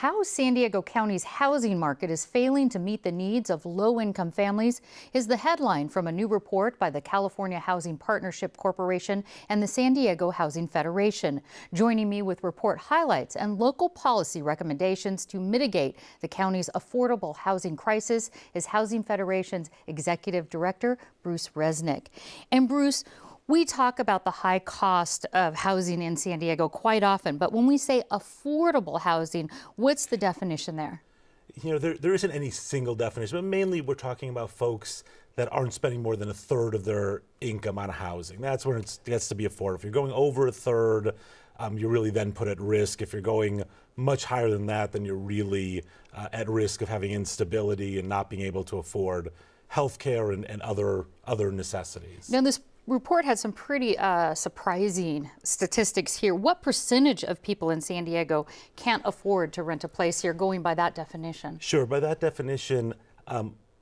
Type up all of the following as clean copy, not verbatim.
How San Diego County's housing market is failing to meet the needs of low-income families is the headline from a new report by the California Housing Partnership Corporation and the San Diego Housing Federation. Joining me with report highlights and local policy recommendations to mitigate the county's affordable housing crisis is Housing Federation's Executive Director, Bruce Resnick. And Bruce, we talk about the high cost of housing in San Diego quite often, but when we say affordable housing, what's the definition there? You know, there isn't any single definition, but mainly we're talking about folks that aren't spending more than a third of their income on housing. That's when it gets to be affordable. If you're going over a third, you're really then put at risk. If you're going much higher than that, then you're really at risk of having instability and not being able to afford health care and other necessities. Now, this report had some pretty surprising statistics here. What percentage of people in San Diego can't afford to rent a place here, going by that definition? Sure, by that definition,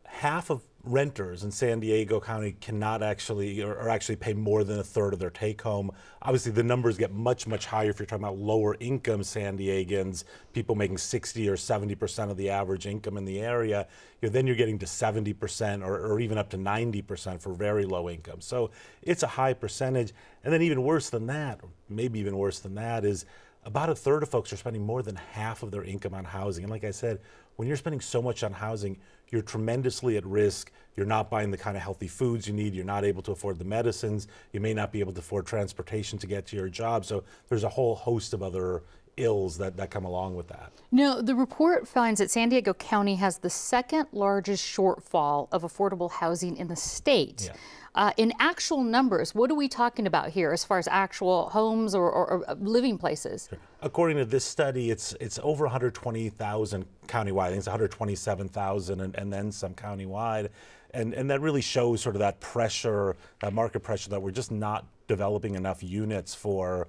half of renters in San Diego County cannot actually pay more than a third of their take home. Obviously, the numbers get much higher if you're talking about lower income San Diegans, people making 60 or 70% of the average income in the area. Then you're getting to 70% or even up to 90% for very low income. So it's a high percentage. And then even worse than that, or maybe even worse than that, is about a third of folks are spending more than half of their income on housing. And like I said, when you're spending so much on housing, you're tremendously at risk. You're not buying the kind of healthy foods you need. You're not able to afford the medicines. You may not be able to afford transportation to get to your job. So there's a whole host of other ills that come along with that. No, the report finds that San Diego County has the second largest shortfall of affordable housing in the state. Yeah. In actual numbers, what are we talking about here as far as actual homes or living places? Sure. According to this study, it's over 120,000 countywide. I think it's 127,000 and then some countywide. And that really shows sort of that pressure, that market pressure, that we're just not developing enough units for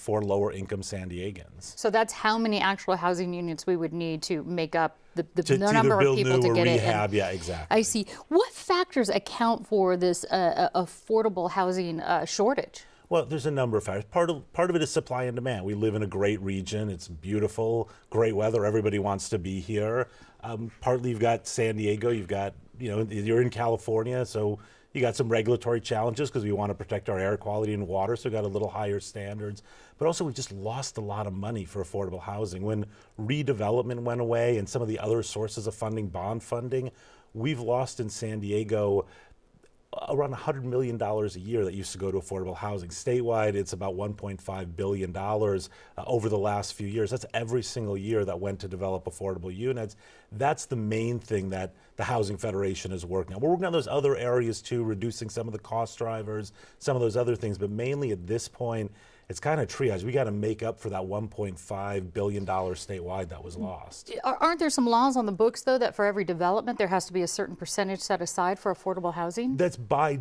lower income San Diegans. So that's how many actual housing units we would need to make up the to number of people to get rehab, it. yeah, exactly. I see. What factors account for this affordable housing shortage? Well, there's a number of factors. Part of it is supply and demand. We live in a great region. It's beautiful, great weather. Everybody wants to be here. Partly you've got San Diego. You've got, you're in California, so you got some regulatory challenges because we want to protect our air quality and water, so we got a little higher standards. But also we just lost a lot of money for affordable housing. When redevelopment went away and some of the other sources of funding, bond funding, we've lost in San Diego around $100 million a year that used to go to affordable housing. Statewide, it's about $1.5 billion over the last few years. That's every single year that went to develop affordable units. That's the main thing that the Housing Federation is working on. We're working on those other areas too, reducing some of the cost drivers, some of those other things, but mainly at this point, it's kind of triage. We got to make up for that $1.5 billion statewide that was lost. Aren't there some laws on the books, though, that for every development there has to be a certain percentage set aside for affordable housing? That's by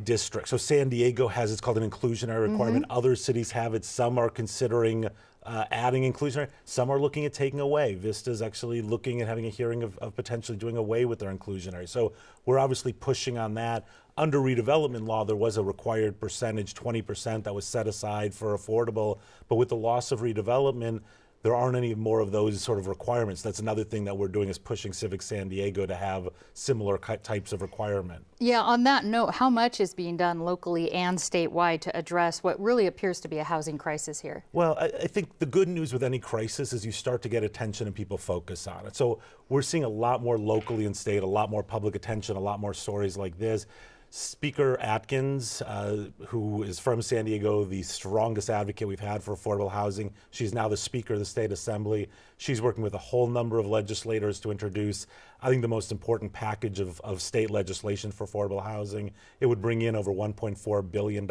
district. So San Diego has, it's called an inclusionary requirement. Other cities have it. Some are considering adding inclusionary. Some are looking at taking away. Vista's actually looking at having a hearing of potentially doing away with their inclusionary. So we're obviously pushing on that. Under redevelopment law, there was a required percentage, 20%, that was set aside for affordable. But with the loss of redevelopment, there aren't any more of those sort of requirements. That's another thing that we're doing, is pushing Civic San Diego to have similar types of requirement. Yeah, on that note, how much is being done locally and statewide to address what really appears to be a housing crisis here? Well, I think the good news with any crisis is you start to get attention and people focus on it. So we're seeing a lot more locally and state, a lot more public attention, a lot more stories like this. Speaker Atkins, who is from San Diego, the strongest advocate we've had for affordable housing. She's now the Speaker of the State Assembly. She's working with a whole number of legislators to introduce, I think, the most important package of state legislation for affordable housing. It would bring in over $1.4 billion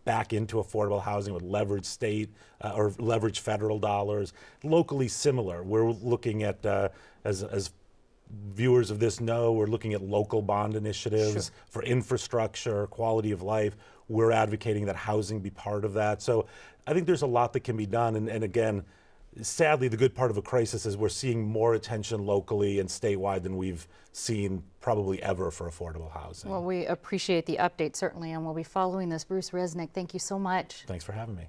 back into affordable housing with leverage state or leverage federal dollars. Locally similar. We're looking at, as viewers of this know, we're looking at local bond initiatives for infrastructure, quality of life. We're advocating that housing be part of that. So I think there's a lot that can be done. And again, sadly, the good part of a crisis is we're seeing more attention locally and statewide than we've seen probably ever for affordable housing. Well, we appreciate the update, certainly, and we'll be following this. Bruce Resnick, thank you so much. Thanks for having me.